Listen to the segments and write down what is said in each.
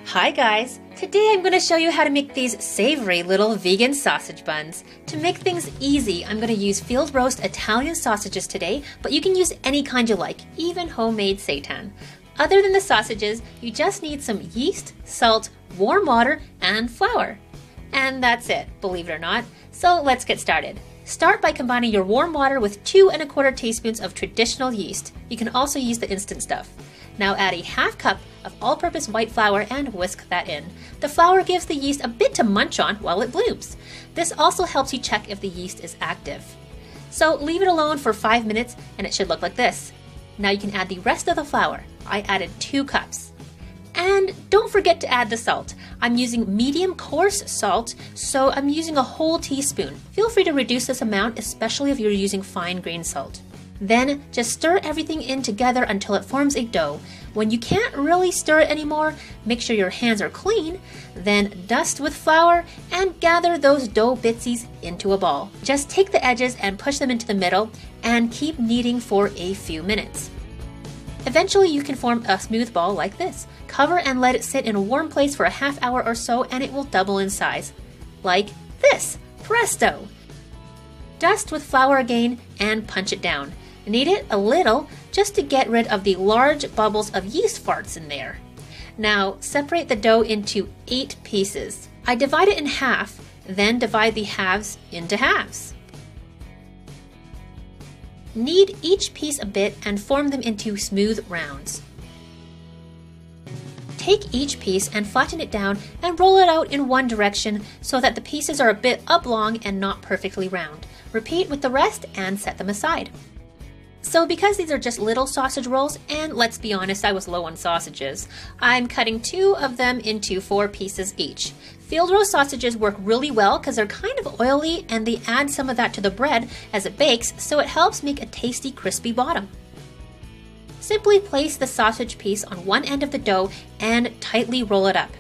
Hi guys! Today I'm going to show you how to make these savory little vegan sausage buns. To make things easy, I'm going to use field roast Italian sausages today, but you can use any kind you like, even homemade seitan. Other than the sausages, you just need some yeast, salt, warm water, and flour. And that's it, believe it or not. So let's get started. Start by combining your warm water with 2 1/4 teaspoons of traditional yeast. You can also use the instant stuff. Now add a ½ cup of all-purpose white flour and whisk that in. The flour gives the yeast a bit to munch on while it blooms. This also helps you check if the yeast is active. So leave it alone for 5 minutes and it should look like this. Now you can add the rest of the flour. I added 2 cups. And don't forget to add the salt. I'm using medium coarse salt, so I'm using a whole teaspoon. Feel free to reduce this amount, especially if you're using fine grained salt. Then just stir everything in together until it forms a dough. When you can't really stir it anymore, make sure your hands are clean, then dust with flour and gather those dough bitsies into a ball. Just take the edges and push them into the middle and keep kneading for a few minutes. Eventually you can form a smooth ball like this. Cover and let it sit in a warm place for a ½ hour or so and it will double in size. Like this. Presto! Dust with flour again and punch it down. Knead it a little just to get rid of the large bubbles of yeast farts in there. Now separate the dough into 8 pieces. I divide it in half, then divide the halves into halves. Knead each piece a bit and form them into smooth rounds. Take each piece and flatten it down and roll it out in one direction so that the pieces are a bit oblong and not perfectly round. Repeat with the rest and set them aside. So because these are just little sausage rolls, and let's be honest, I was low on sausages, I'm cutting 2 of them into 4 pieces each. Field roast sausages work really well because they're kind of oily and they add some of that to the bread as it bakes, so it helps make a tasty crispy bottom. Simply place the sausage piece on one end of the dough and tightly roll it up.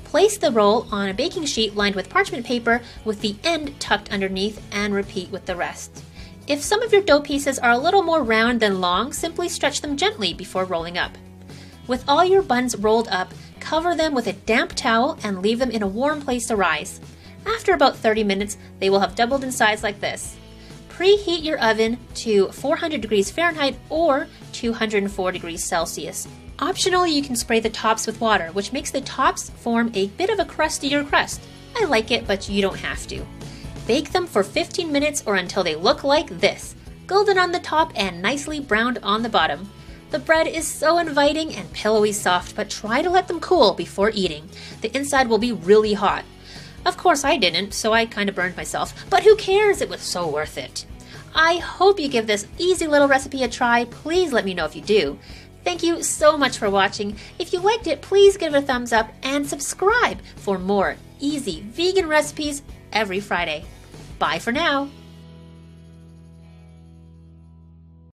Place the roll on a baking sheet lined with parchment paper with the end tucked underneath and repeat with the rest. If some of your dough pieces are a little more round than long, simply stretch them gently before rolling up. With all your buns rolled up, cover them with a damp towel and leave them in a warm place to rise. After about 30 minutes, they will have doubled in size like this. Preheat your oven to 400 degrees Fahrenheit or 204 degrees Celsius. Optionally, you can spray the tops with water, which makes the tops form a bit of a crustier crust. I like it, but you don't have to. Bake them for 15 minutes or until they look like this, golden on the top and nicely browned on the bottom. The bread is so inviting and pillowy soft, but try to let them cool before eating. The inside will be really hot. Of course I didn't, so I kind of burned myself, but who cares? It was so worth it. I hope you give this easy little recipe a try. Please let me know if you do. Thank you so much for watching. If you liked it, please give it a thumbs up and subscribe for more easy vegan recipes every Friday. Bye for now.